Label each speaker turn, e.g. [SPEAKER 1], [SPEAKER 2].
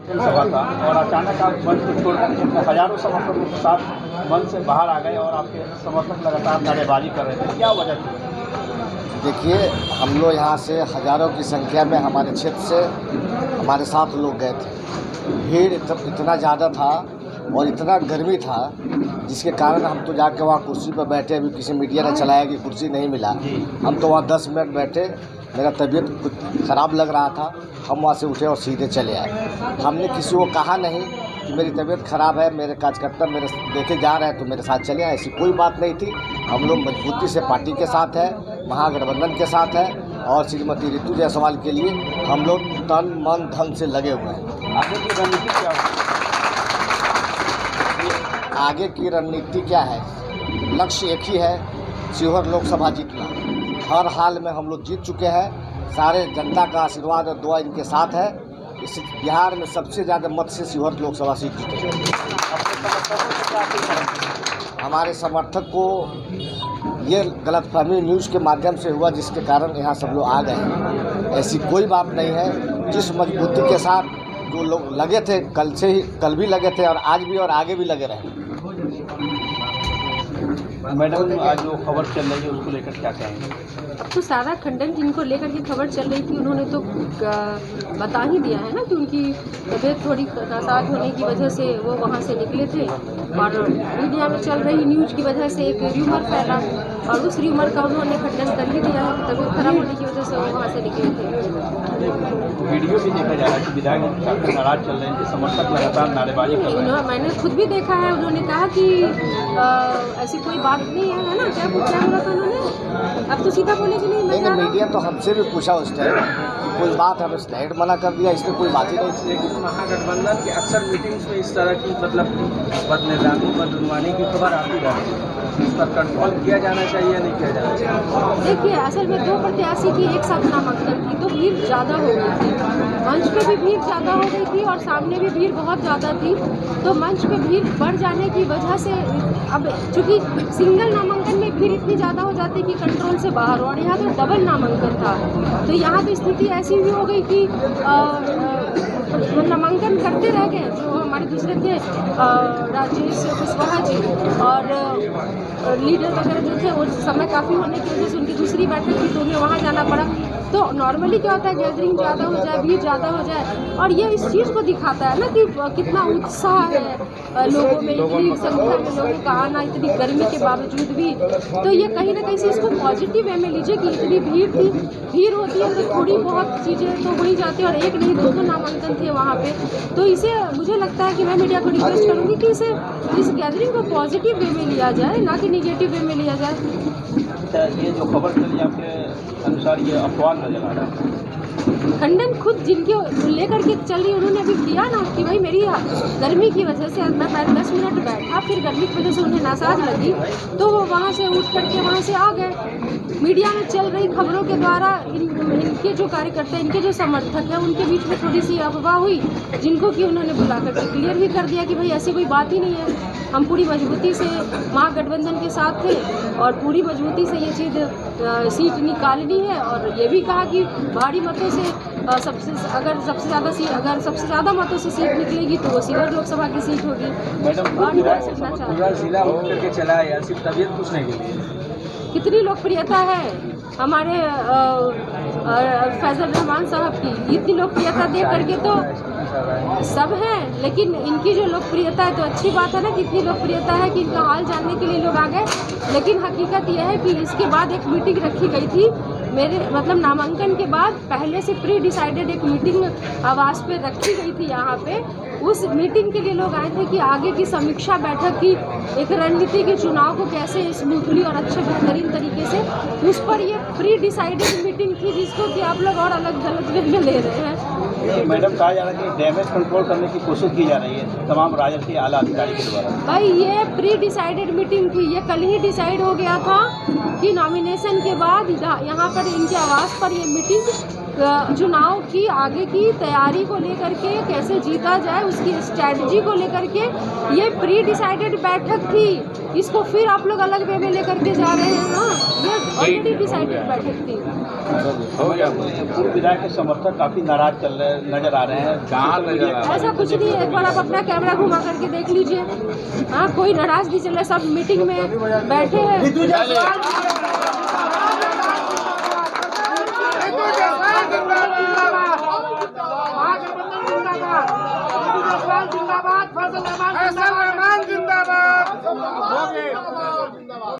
[SPEAKER 1] सभा था और अचानक आप मंच को छोड़कर हजारों समर्थकों के साथ मंच से बाहर आ गए और आपके समर्थक लगातार नारेबाजी कर रहे थे, क्या वजह थी?
[SPEAKER 2] देखिए, हम लोग यहाँ से हज़ारों की संख्या में हमारे क्षेत्र से हमारे साथ लोग गए थे। भीड़ इतना ज़्यादा था और इतना गर्मी था जिसके कारण हम तो जाके वहाँ कुर्सी पर बैठे। अभी किसी मीडिया ने चलाया कि कुर्सी नहीं मिला, हम तो वहाँ 10 मिनट बैठे। मेरा तबीयत कुछ ख़राब लग रहा था, हम वहाँ से उठे और सीधे चले आए। हमने किसी को कहा नहीं कि मेरी तबीयत ख़राब है, मेरे कार्यकर्ता मेरे देखे जा रहे हैं तो मेरे साथ चले आए, ऐसी कोई बात नहीं थी। हम लोग मजबूती से पार्टी के साथ है, महागठबंधन के साथ है और श्रीमती रितु जायसवाल के लिए हम लोग तन मन धन से लगे हुए हैं।
[SPEAKER 1] आगे की रणनीति क्या होगी?
[SPEAKER 2] आगे की रणनीति क्या है? लक्ष्य एक ही है, शिवहर लोकसभा जीतना। हर हाल में हम लोग जीत चुके हैं, सारे जनता का आशीर्वाद और दुआ इनके साथ है। इस बिहार में सबसे ज़्यादा मत से शिवहर लोकसभा सीट जीते। हमारे समर्थक को ये गलतफहमी न्यूज़ के माध्यम से हुआ जिसके कारण यहाँ सब लोग आ गए हैं। ऐसी कोई बात नहीं है। जिस मजबूती के साथ जो लोग लगे थे कल भी लगे थे और आज भी और आगे भी लगे रहे।
[SPEAKER 1] मैडम, आज जो खबर चल रही है उसको लेकर क्या कहेंगे?
[SPEAKER 3] अब तो सारा खंडन जिनको लेकर के खबर चल रही थी उन्होंने तो बता ही दिया है ना कि उनकी तबीयत थोड़ी नासाज होने की वजह से वो वहाँ से निकले थे और मीडिया में चल रही न्यूज़ की वजह से एक र्यूमर फैला और उस र्यूमर का उन्होंने खंडन कर ही दिया है। तबीयत खराब होने की वजह से वो वहाँ से निकले थे।
[SPEAKER 1] वीडियो भी देखा जा रहा है कि विधायक काफ़ी नाराज चल रहे हैं, कि समर्थक लगातार नारेबाजी कर रहे हैं।
[SPEAKER 3] मैंने खुद भी देखा है, उन्होंने कहा कि ऐसी कोई बात नहीं है ना। क्या बोला था उन्होंने? अब तो सीधा बोले कि नहीं।
[SPEAKER 2] मीडिया तो हमसे भी पूछा उस टाइम कि कोई बात, हमें स्लाइड मना कर दिया, इसमें कोई बात ही नहीं थी।
[SPEAKER 1] लेकिन महागठबंधन की अक्सर मीटिंग्स में इस तरह की बदनिज़ामी बदगुमानी की खबर आती रहती है, इस पर कंट्रोल किया जाना चाहिए या नहीं किया जाना चाहिए?
[SPEAKER 3] देखिए, असल में 2 प्रत्याशी की एक साथ नामांकन थी तो भीड़ ज़्यादा हो गई थी। मंच पे भी भीड़ ज़्यादा हो गई थी और सामने भी भीड़ बहुत ज़्यादा थी। तो मंच पे भीड़ बढ़ जाने की वजह से अब चूँकि सिंगल नामांकन में भीड़ इतनी ज़्यादा हो जाती कि कंट्रोल से बाहर हो, और यहाँ तो डबल नामांकन था। तो यहाँ तो स्थिति ऐसी भी हो गई कि नामांकन करते रह गए जो हमारे दूसरे थे राजेश कुशवाहा जी और लीडर वगैरह जो थे, वो समय काफ़ी होने की वजह से उनकी दूसरी बैठक थी तो उन्हें वहाँ जाना पड़ा। तो नॉर्मली क्या होता है, गैदरिंग ज़्यादा हो जाए, भीड़ ज़्यादा हो जाए, और ये इस चीज़ को दिखाता है ना कि कितना उत्साह है लोगों में, इतनी संख्या में लोगों का आना इतनी गर्मी के बावजूद भी। तो ये कहीं ना कहीं से इसको पॉजिटिव वे में लीजिए कि इतनी भीड़ होती है तो थोड़ी बहुत चीज़ें तो वही जाती है, और एक नहीं 2 नामांकन थे वहाँ पे। तो इसे मुझे लगता है कि मैं मीडिया को रिक्वेस्ट करूँगी कि इस गैदरिंग को पॉजिटिव वे में लिया जाए, ना कि निगेटिव वे में लिया जाए।
[SPEAKER 1] ये जो खबर चली आपके अनुसार ये अफवाह नजर आ रहा है?
[SPEAKER 3] खंडन खुद जिनके लेकर के चल रही उन्होंने अभी किया ना कि भाई मेरी गर्मी की वजह से मैं 10 मिनट बैठा, फिर गर्मी की वजह से उन्हें नासाज लगी तो वो वहाँ से उठ करके वहाँ से आ गए। मीडिया में चल रही खबरों के द्वारा इनके जो कार्यकर्ता, इनके जो समर्थक हैं, उनके बीच में थोड़ी सी अफवाह हुई, जिनको कि उन्होंने बुला करके क्लियर भी कर दिया कि भाई ऐसी कोई बात ही नहीं है। हम पूरी मजबूती से महागठबंधन के साथ थे और पूरी मजबूती से ये चीज़ सीट निकालनी है, और ये भी कहा कि भारी मतों से सबसे ज़्यादा मतों से सीट निकलेगी तो वो शिवहर लोकसभा की सीट होगी।
[SPEAKER 1] मैडम, पूरा जिला उठ करके चला है, सिर्फ तबीयत पूछने के लिए?
[SPEAKER 3] कितनी लोकप्रियता है हमारे फैजल रहमान साहब की, इतनी लोकप्रियता दे करके तो सब हैं, लेकिन इनकी जो लोकप्रियता है तो अच्छी बात है ना कि इतनी लोकप्रियता है कि इनका हाल जानने के लिए लोग आ गए। लेकिन हकीकत यह है कि इसके बाद एक मीटिंग रखी गई थी, मेरे मतलब नामांकन के बाद पहले से प्री डिसाइडेड एक मीटिंग आवास पे रखी गई थी यहाँ पे। उस मीटिंग के लिए लोग आए थे कि आगे की समीक्षा बैठक की, एक रणनीति के चुनाव को कैसे स्मूथली और अच्छे बेहतरीन तरीके से, उस पर ये प्री डिसाइडेड मीटिंग थी जिसको कि आप लोग और अलग गलत वे में ले रहे हैं।
[SPEAKER 1] मैडम, कहा जा रहा है कि डैमेज कंट्रोल करने की कोशिश की जा रही है तमाम राजद के आला अधिकारी के द्वारा।
[SPEAKER 3] भाई ये प्री डिसाइडेड मीटिंग थी, ये कल ही डिसाइड हो गया था कि नॉमिनेशन के बाद यहाँ पर इनके आवास पर ये मीटिंग चुनाव की आगे की तैयारी को लेकर के, कैसे जीता जाए उसकी स्ट्रैटेजी को लेकर के ये प्री डिसाइडेड बैठक थी। इसको फिर आप लोग अलग वे में लेकर के जा रहे हैं ना, ये ऑलरेडी डिसाइडेड बैठक थी।
[SPEAKER 1] पूर्व विधायक के समर्थक काफी नाराज चल रहे नजर आ रहे हैं, कहाँ नजर आ रहे हैं?
[SPEAKER 3] ऐसा कुछ नहीं है, एक बार आप अपना कैमरा घुमा करके देख लीजिए। हाँ, कोई नाराज नहीं चल रहा, सब मीटिंग में बैठे हैं।